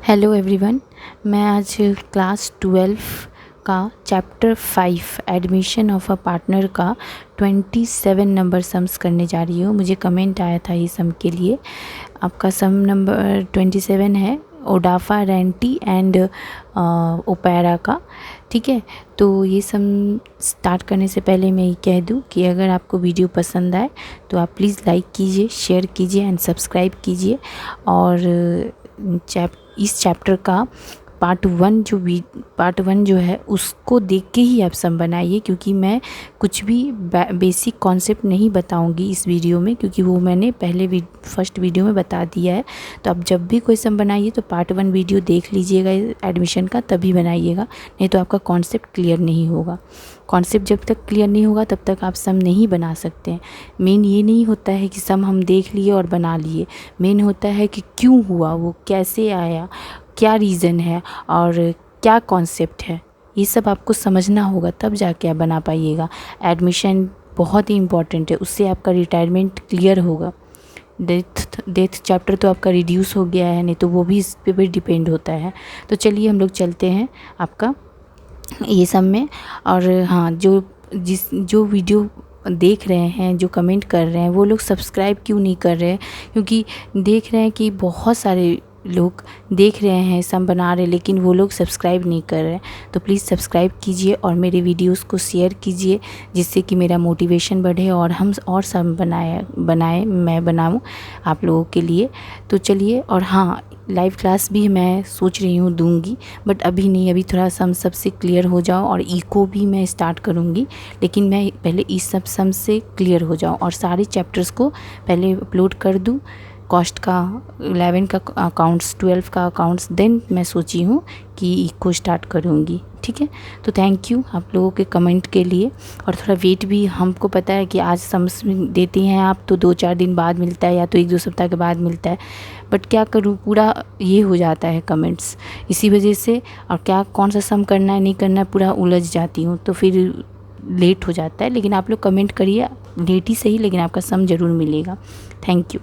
Hello everyone. मैं आज class 12 का chapter 5 admission of a partner का 27 नंबर सम्स करने जा रही हूँ। मुझे कमेंट आया था ये सम के लिए। आपका सम नंबर 27 है ओडाफा रेंटी एंड ओपेरा का। ठीक है, तो ये सम स्टार्ट करने से पहले मैं ये कह दूँ कि अगर आपको वीडियो पसंद आए तो आप प्लीज़ लाइक कीजिए, शेयर कीजिए एंड सब्सक्राइब कीजिए। और इस चैप्टर का पार्ट वन जो है उसको देख के ही आप सम बनाइए, क्योंकि मैं कुछ भी बेसिक कॉन्सेप्ट नहीं बताऊंगी इस वीडियो में, क्योंकि वो मैंने फर्स्ट वीडियो में बता दिया है। तो आप जब भी कोई सम बनाइए तो पार्ट 1 वीडियो देख लीजिएगा एडमिशन का, तभी बनाइएगा, नहीं तो आपका कॉन्सेप्ट क्लियर नहीं होगा। कॉन्सेप्ट जब तक क्लियर नहीं होगा तब तक आप सम नहीं बना सकते हैं। मेन ये नहीं होता है कि सम हम देख लिए और बना लिए, मेन होता है कि क्यों हुआ, वो कैसे आया, क्या रीज़न है और क्या कॉन्सेप्ट है, ये सब आपको समझना होगा, तब जाके आप बना पाइएगा। एडमिशन बहुत ही इम्पॉर्टेंट है, उससे आपका रिटायरमेंट क्लियर होगा। डेथ चैप्टर तो आपका रिड्यूस हो गया है, नहीं तो वो भी इस पे भी डिपेंड होता है। तो चलिए हम लोग चलते हैं आपका ये सब में। और हाँ, जो वीडियो देख रहे हैं, जो कमेंट कर रहे हैं, वो लोग सब्सक्राइब क्यों नहीं कर रहे हैं? क्योंकि देख रहे हैं कि बहुत सारे लोग देख रहे हैं, सम बना रहे हैं, लेकिन वो लोग सब्सक्राइब नहीं कर रहे हैं। तो प्लीज़ सब्सक्राइब कीजिए और मेरे वीडियोस को शेयर कीजिए, जिससे कि मेरा मोटिवेशन बढ़े और हम और सम बनाए मैं बनाऊँ आप लोगों के लिए। तो चलिए, और हाँ, लाइव क्लास भी मैं सोच रही हूँ दूंगी, बट अभी नहीं, अभी थोड़ा सम सबसे क्लियर हो जाओ, और इको भी मैं स्टार्ट करूँगी, लेकिन मैं पहले इस सब सम से क्लियर हो जाऊँ और सारे चैप्टर्स को पहले अपलोड कर दूँ। कॉस्ट का 11 का अकाउंट्स, 12 का अकाउंट्स, देन मैं सोची हूँ कि इको स्टार्ट करूँगी। ठीक है, तो थैंक यू आप लोगों के कमेंट के लिए। और थोड़ा वेट भी, हमको पता है कि आज समझ देती हैं आप तो 2-4 दिन बाद मिलता है या तो 1-2 सप्ताह के बाद मिलता है, बट क्या करूँ, पूरा ये हो जाता है कमेंट्स, इसी वजह से। और क्या कौन सा सम करना है नहीं करना है पूरा उलझ जाती हूँ, तो फिर लेट हो जाता है। लेकिन आप लोग कमेंट करिए, लेट ही सही, लेकिन आपका सम ज़रूर मिलेगा। Thank you.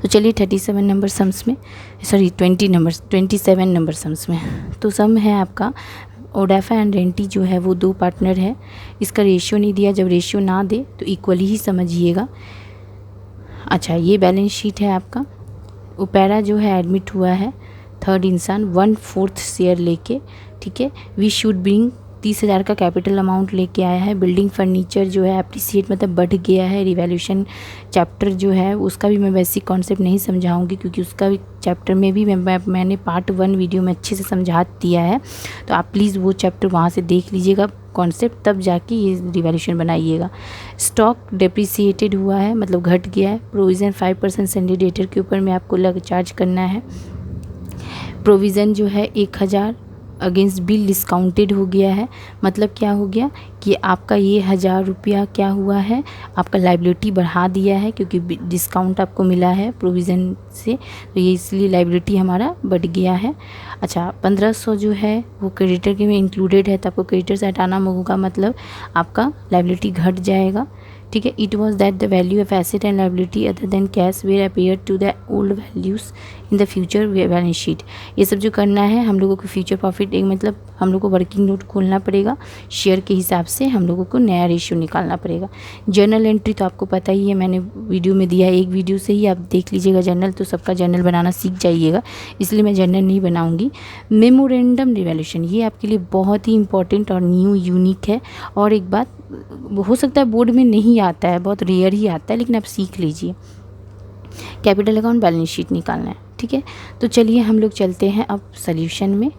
तो चलिए 27 नंबर सम्स में, सॉरी 27 नंबर सम्स में, तो सम है आपका ओडाफा एंड रेंटी जो है वो 2 पार्टनर है। इसका रेशियो नहीं दिया, जब रेशियो ना दे तो इक्वली ही समझिएगा। अच्छा, ये बैलेंस शीट है आपका। ओपेरा जो है एडमिट हुआ है, थर्ड इंसान 1/4 शेयर लेके। ठीक है, वी शुड ब्रिंग 30,000 का कैपिटल अमाउंट लेके आया है। बिल्डिंग फर्नीचर जो है एप्रिसिएट मतलब बढ़ गया है। रिवैल्यूएशन चैप्टर जो है उसका भी मैं बेसिक कॉन्सेप्ट नहीं समझाऊंगी, क्योंकि उसका भी चैप्टर में भी मैंने पार्ट 1 वीडियो में अच्छे से समझा दिया है। तो आप प्लीज़ वो चैप्टर वहाँ से देख लीजिएगा कॉन्सेप्ट, तब जाके ये रिवैल्यूएशन बनाइएगा। स्टॉक डेप्रिसिएटेड हुआ है, मतलब घट गया है। प्रोविज़न 5% सैलरी डेटर के ऊपर में आपको चार्ज करना है। प्रोविज़न जो है 1,000 अगेंस्ट बिल डिस्काउंटेड हो गया है। मतलब क्या हो गया कि आपका ये 1,000 रुपया क्या हुआ है, आपका लाइबिलिटी बढ़ा दिया है, क्योंकि डिस्काउंट आपको मिला है प्रोविज़न से, तो ये इसलिए लाइबिलिटी हमारा बढ़ गया है। अच्छा, 1,500 जो है वो क्रेडिटर के में इंक्लूडेड है, तो आपको क्रेडिटर से हटाना होगा, मतलब आपका लाइबिलिटी घट जाएगा। ठीक है, it was that the value of asset and liability other than cash where appear to the old values in the future balance sheet. ये सब जो करना है हम लोगों को फ्यूचर प्रॉफिट, एक मतलब हम लोग को वर्किंग नोट खोलना पड़ेगा, शेयर के हिसाब से हम लोगों को नया रेशियो निकालना पड़ेगा। जर्नल एंट्री तो आपको पता ही है, मैंने वीडियो में दिया है, एक वीडियो से ही आप देख लीजिएगा जर्नल, तो सबका जर्नल बनाना सीख जाइएगा, इसलिए मैं जर्नल नहीं बनाऊँगी। मेमोरेंडम रिवैल्यूएशन, ये आपके लिए बहुत ही इंपॉर्टेंट और न्यू यूनिक है। और एक बात, हो सकता है बोर्ड में नहीं आता है, बहुत रेयर ही आता है, लेकिन आप सीख लीजिए। कैपिटल अकाउंट बैलेंस शीट निकालना है। ठीक है, तो चलिए हम लोग चलते हैं अब सॉल्यूशन में।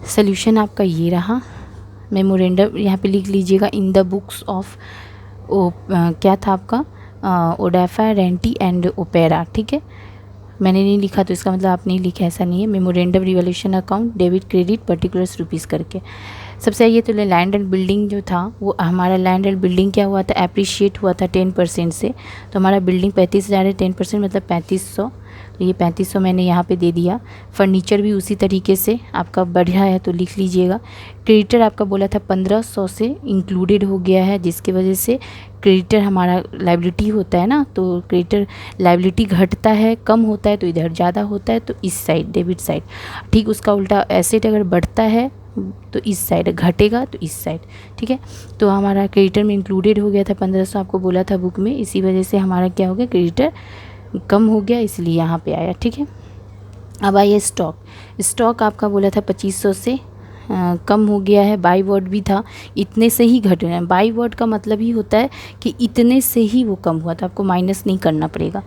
सॉल्यूशन आपका ये रहा। मेमोरेंडम यहाँ पे लिख लीजिएगा, इन द बुक्स ऑफ क्या था आपका ओडाफा रेंटी एंड ओपेरा। ठीक है, मैंने नहीं लिखा तो इसका मतलब आप नहीं लिखा, ऐसा नहीं है। Memorandum revaluation account, debit credit particulars rupees करके सबसे ये तो लैंड एंड बिल्डिंग जो था वो हमारा लैंड एंड बिल्डिंग क्या हुआ था, एप्रिशिएट हुआ था 10% से। तो हमारा बिल्डिंग 35,000 है, 10% मतलब 3500 तो ये 3500 मैंने यहाँ पे दे दिया। फर्नीचर भी उसी तरीके से आपका बढ़िया है तो लिख लीजिएगा। क्रेडिटर आपका बोला था 1500 से इंक्लूडेड हो गया है, जिसकी वजह से क्रेडिटर हमारा लायबिलिटी होता है ना, तो क्रेडिटर लायबिलिटी घटता है, कम होता है तो इधर ज़्यादा होता है तो इस साइड डेबिट साइड। ठीक उसका उल्टा एसेट अगर बढ़ता है तो इस साइड, घटेगा तो इस साइड। ठीक है, तो हमारा क्रेडिटर में इंक्लूडेड हो गया था 1500, आपको बोला था बुक में, इसी वजह से हमारा क्या हो गया, क्रेडिटर कम हो गया इसलिए यहाँ पे आया। ठीक है, अब आइए स्टॉक आपका बोला था 2500 से कम हो गया है। बाई वर्ड भी था, इतने से ही घट रहा है। बाई वर्ड का मतलब ही होता है कि इतने से ही वो कम हुआ, तो आपको माइनस नहीं करना पड़ेगा।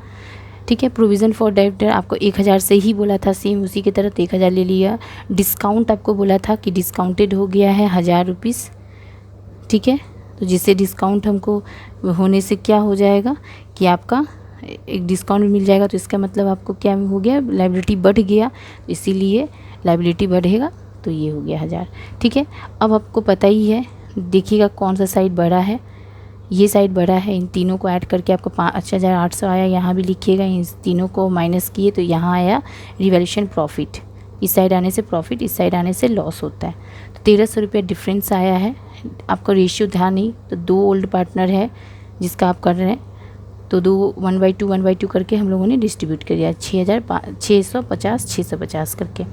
ठीक है, प्रोविज़न फॉर डेबिटर आपको 1000 से ही बोला था, सेम उसी की तरह 1000 ले लिया। डिस्काउंट आपको बोला था कि डिस्काउंटेड हो गया है 1000 रुपीज़। ठीक है, तो जिससे डिस्काउंट हमको होने से क्या हो जाएगा कि आपका एक डिस्काउंट मिल जाएगा, तो इसका मतलब आपको क्या हो गया, लायबिलिटी बढ़ गया, इसीलिए लायबिलिटी बढ़ेगा तो ये हो गया 1000। ठीक है, अब आपको पता ही है, देखिएगा कौन सा साइड बढ़ा है, ये साइड बढ़ा है। इन तीनों को ऐड करके आपको 5800 आया, यहाँ भी लिखिएगा। इन तीनों को माइनस किए तो यहाँ आया रिवैल्यूएशन प्रॉफिट। इस साइड आने से प्रॉफिट, इस साइड आने से लॉस होता है। तो 1300 रुपये डिफरेंस आया है। आपका रेशियो था नहीं, तो 2 ओल्ड पार्टनर है जिसका आप कर रहे हैं, तो 2 1/2 करके हम लोगों ने डिस्ट्रीब्यूट कर दिया, 650 करके।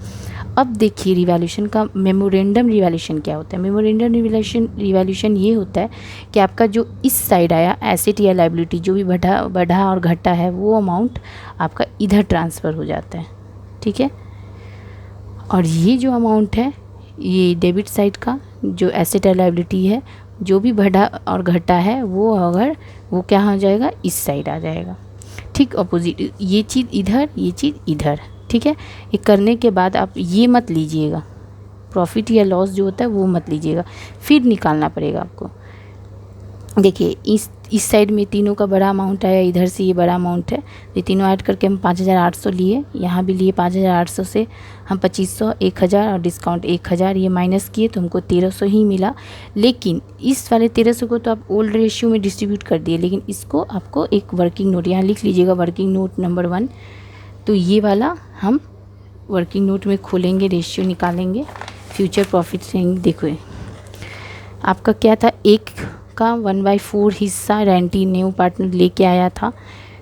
अब देखिए रिवैल्यूएशन का मेमोरेंडम रिवैल्यूएशन क्या होता है। मेमोरेंडम रिवैल्यूएशन ये होता है कि आपका जो इस साइड आया एसेट या लायबिलिटी, जो भी बढ़ा और घटा है, वो अमाउंट आपका इधर ट्रांसफ़र हो जाता है। ठीक है, और ये जो अमाउंट है, ये डेबिट साइड का जो एसेट या लायबिलिटी है, जो भी बढ़ा और घटा है, वो क्या हो जाएगा, इस साइड आ जाएगा। ठीक अपोजिट, ये चीज़ इधर, ये चीज़ इधर। ठीक है, ये करने के बाद आप ये मत लीजिएगा, प्रॉफिट या लॉस जो होता है वो मत लीजिएगा, फिर निकालना पड़ेगा आपको। देखिए इस साइड में तीनों का बड़ा अमाउंट आया, इधर से ये बड़ा अमाउंट है, ये तीनों ऐड करके हम 5800 लिए, यहाँ भी लिए 5800 से हम 2500, 1000 और डिस्काउंट 1000, ये माइनस किए तो हमको 1300 ही मिला। लेकिन इस वाले 1300 को तो आप ओल्ड रेशियो में डिस्ट्रीब्यूट कर दिए, लेकिन इसको आपको एक वर्किंग नोट, यहाँ लिख लीजिएगा वर्किंग नोट नंबर 1, तो ये वाला हम वर्किंग नोट में खोलेंगे, रेशियो निकालेंगे, फ्यूचर प्रॉफिट से। देखो आपका क्या था, एक का 1/4 हिस्सा रेंटी न्यू पार्टनर लेके आया था,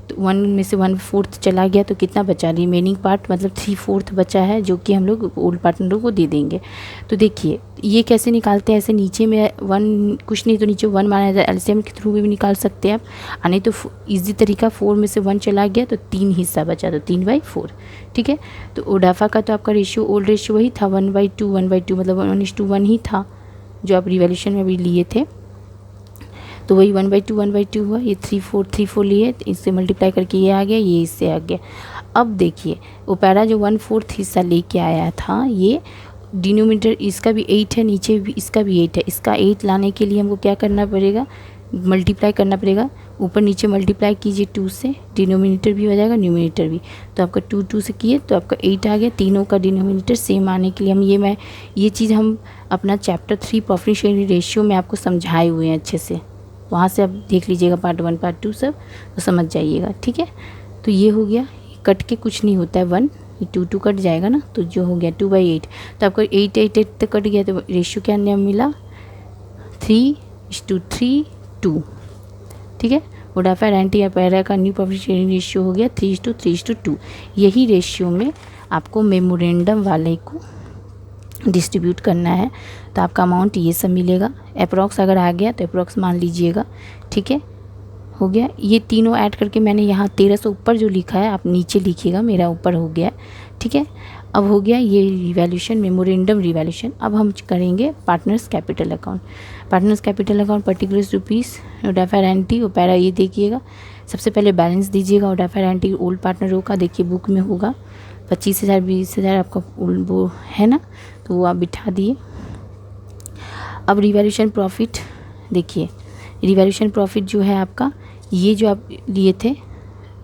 तो 1 में से 1/4 चला गया, तो कितना बचा, रिमेनिंग पार्ट मतलब 3/4 बचा है, जो कि हम लोग ओल्ड पार्टनरों को दे देंगे। तो देखिए ये कैसे निकालते हैं, ऐसे नीचे में 1 कुछ नहीं तो नीचे 1 माना जाए, एलसीएम के थ्रू भी निकाल सकते हैं आप, नहीं तो ईजी तरीका 4 में से 1 चला गया तो 3 हिस्सा बचा, तो 3/4। ठीक है, तो ओडाफा का तो आपका रेशियो ओल्ड रेशियो वही था 1/2 मतलब 1:1 ही था, जो आप रिवैल्यूएशन में भी लिए थे, तो वही 1/2 हुआ। ये 3/4 लिए, इससे मल्टीप्लाई करके ये आ गया, ये इससे आ गया। अब देखिए ओपेरा जो 1/4 हिस्सा लेके आया था, ये डिनोमिनेटर इसका भी 8 है, नीचे भी इसका भी 8 है, इसका 8 लाने के लिए हमको क्या करना पड़ेगा, मल्टीप्लाई करना पड़ेगा, ऊपर नीचे मल्टीप्लाई कीजिए 2 से, डिनोमिनेटर भी हो जाएगा न्यूमिनेटर भी, तो आपका 2 से किए तो आपका 8 आ गया। तीनों का डिनोमिनेटर सेम आने के लिए हम ये चीज़ हम अपना चैप्टर 3 प्रॉफिट शेयरिंग रेशियो में आपको समझाए हुए हैं अच्छे से, वहाँ से आप देख लीजिएगा पार्ट 1 पार्ट 2 सब, तो समझ जाइएगा। ठीक है, तो ये हो गया, कट के कुछ नहीं होता है 1, ये 2 कट जाएगा ना, तो जो हो गया 2/8, तो आपको 8 तक कट गया, तो रेशियो क्या मिला 3:3:2। ठीक है, वोडाफोन रेंटी या पैरा का न्यू प्रॉफिट शेयरिंग रेशियो हो गया 3:3:2। यही रेशियो में आपको मेमोरेंडम वाले को डिस्ट्रीब्यूट करना है, तो आपका अमाउंट ये सब मिलेगा। अप्रॉक्स अगर आ गया तो अप्रॉक्स मान लीजिएगा। ठीक है, हो गया। ये तीनों ऐड करके मैंने यहाँ 1300 ऊपर जो लिखा है आप नीचे लिखिएगा, मेरा ऊपर हो गया। ठीक है, अब हो गया ये रिवैल्यूएशन, मेमोरेंडम रिवैल्यूएशन। अब हम करेंगे partners capital account. Partners capital account particulars rupees ओडाफा रेंटी ओपेरा, ये देखिएगा सबसे पहले बैलेंस दीजिएगा ओडाफा रेंटी ओल्ड पार्टनरों का, देखिए बुक में होगा 25,000 20,000 आपका वो है ना, तो वो आप बिठा दिए। अब रिवैल्यूएशन प्रॉफिट देखिए, रिवैल्यूएशन प्रॉफिट जो है आपका, ये जो आप लिए थे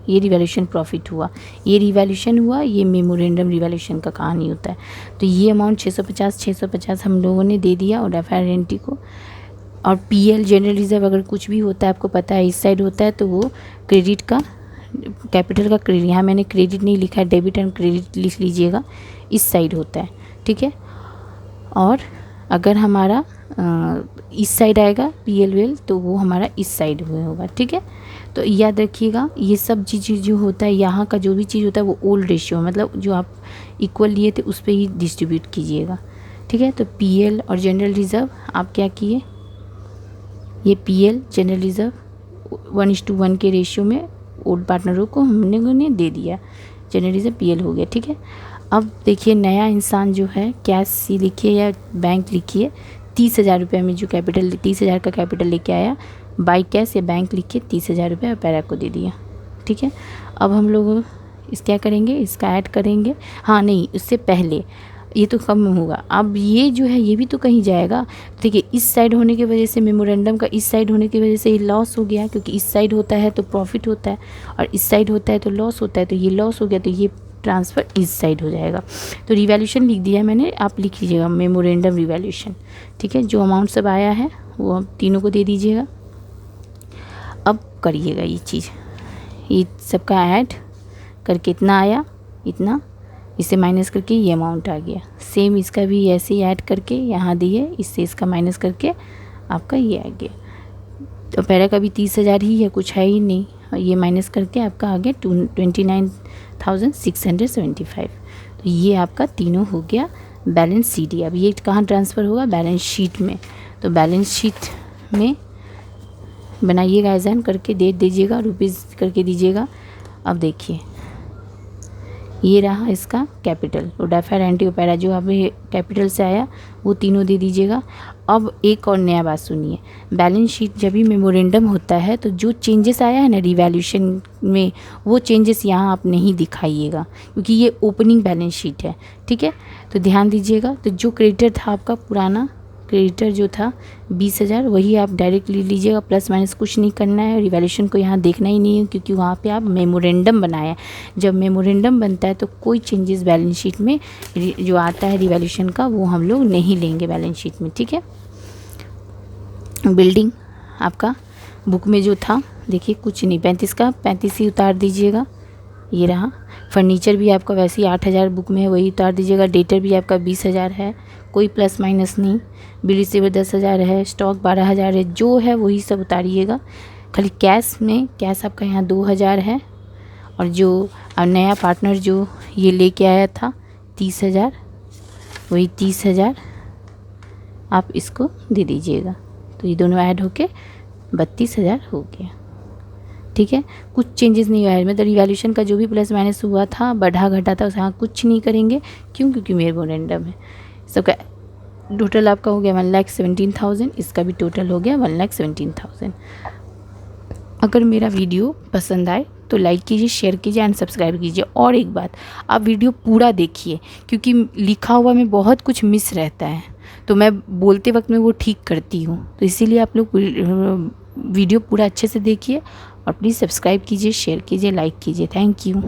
ये रिवैल्यूएशन प्रॉफिट हुआ, ये रिवैल्यूएशन हुआ, ये मेमोरेंडम रिवैल्यूएशन का कहानी होता है। तो ये अमाउंट 650 हम लोगों ने दे दिया ओडाफा रेंटी को। और पीएल जनरल रिजर्व अगर कुछ भी होता है आपको पता है इस साइड होता है, तो वो क्रेडिट का कैपिटल का क्रेडिट, यहाँ मैंने क्रेडिट नहीं लिखा है, डेबिट एंड क्रेडिट लिख लीजिएगा, इस साइड होता है, ठीक है। और अगर हमारा इस साइड आएगा PL तो वो हमारा इस साइड में होगा, ठीक है। तो याद रखिएगा ये सब चीज़ जो होता है, यहाँ का जो भी चीज़ होता है वो ओल्ड रेशियो, मतलब जो आप इक्वल लिए थे उस पर ही डिस्ट्रीब्यूट कीजिएगा, ठीक है। तो PL और जनरल रिज़र्व आप क्या किए, ये PL जनरल रिज़र्व 1:1 के रेशियो में ओल्ड पार्टनरों को हमने दे दिया, जनरल रिज़र्व PL हो गया, ठीक है। अब देखिए नया इंसान जो है कैश सी लिखिए या बैंक लिखिए, 30,000 रुपये में जो कैपिटल 30,000 का कैपिटल लेके आया, बाई कैश या बैंक लिखिए 30,000 रुपये पैरा को दे दिया, ठीक है। अब हम लोग इस क्या करेंगे, इसका ऐड करेंगे, हाँ नहीं उससे पहले ये तो कम होगा, अब ये जो है ये भी तो कहीं जाएगा। देखिए इस साइड होने की वजह से मेमोरेंडम का इस साइड होने की वजह से ये लॉस हो गया, क्योंकि इस साइड होता है तो प्रॉफिट होता है और इस साइड होता है तो लॉस होता है, तो ये लॉस हो गया, तो ये ट्रांसफ़र इस साइड हो जाएगा। तो रिवैल्यूशन लिख दिया मैंने, आप लिख लीजिएगा मेमोरेंडम रिवैल्यूशन, ठीक है। जो अमाउंट सब आया है वो आप तीनों को दे दीजिएगा। अब करिएगा ये चीज़, ये सबका ऐड करके इतना आया, इतना इसे माइनस करके ये अमाउंट आ गया, सेम इसका भी ऐसे ही ऐड करके यहाँ दिए, इससे इसका माइनस करके आपका ये आ गया। तो पैरा का भी 30,000 ही है, कुछ है ही नहीं, और ये माइनस करके आपका आ गया 29,675। तो ये आपका तीनों हो गया बैलेंस शीट। अब ये कहाँ ट्रांसफ़र होगा, बैलेंस शीट में। तो बैलेंस शीट में बनाइएगा, एजान करके डेट दीजिएगा, रुपीज़ करके दीजिएगा। अब देखिए ये रहा इसका कैपिटल, ओडाफेर एंटी ओपेरा जो अभी कैपिटल से आया वो तीनों दे दीजिएगा। अब एक और नया बात सुनिए, बैलेंस शीट जब भी मेमोरेंडम होता है तो जो चेंजेस आया है ना रिवैल्यूशन में, वो चेंजेस यहाँ आप नहीं दिखाइएगा, क्योंकि ये ओपनिंग बैलेंस शीट है, ठीक है। तो ध्यान दीजिएगा। तो जो क्रेडिटर था आपका पुराना क्रेडिटर जो था 20,000, वही आप डायरेक्ट ले लीजिएगा, प्लस माइनस कुछ नहीं करना है, रिवैल्यूशन को यहाँ देखना ही नहीं है, क्योंकि वहाँ पे आप मेमोरेंडम बनाया। जब मेमोरेंडम बनता है तो कोई चेंजेस बैलेंस शीट में जो आता है रिवैल्यूशन का वो हम लोग नहीं लेंगे बैलेंस शीट में, ठीक है। बिल्डिंग आपका बुक में जो था देखिए कुछ नहीं, 35 का 35 ही उतार दीजिएगा, ये रहा। फर्नीचर भी आपका वैसे ही 8,000 बुक में है, वही उतार दीजिएगा। डेटर भी आपका 20,000 है, कोई प्लस माइनस नहीं। बिल रिसीवर 10,000 है, स्टॉक 12,000 है, जो है वही सब उतारिएगा। खाली कैश में, कैश आपका यहाँ 2,000 है, और जो नया पार्टनर जो ये लेके आया था 30,000, वही 30,000 आप इसको दे दीजिएगा। तो ये दोनों ऐड होके 32,000 हो गया, ठीक है। कुछ चेंजेस नहीं हुआ है, मतलब रिवैल्यूशन का जो भी प्लस माइनस हुआ था, बढ़ा घटा था, उसका कुछ नहीं करेंगे, क्यों, क्योंकि मेमोरेंडम है। सबका टोटल आपका हो गया 1,17,000, इसका भी टोटल हो गया 1,17,000। अगर मेरा वीडियो पसंद आए तो लाइक कीजिए, शेयर कीजिए एंड सब्सक्राइब कीजिए। और एक बात, आप वीडियो पूरा देखिए, क्योंकि लिखा हुआ में बहुत कुछ मिस रहता है, तो मैं बोलते वक्त में वो ठीक करती हूँ। तो इसीलिए आप लोग वीडियो पूरा अच्छे से देखिए और प्लीज़ सब्सक्राइब कीजिए, शेयर कीजिए, लाइक कीजिए। Thank you.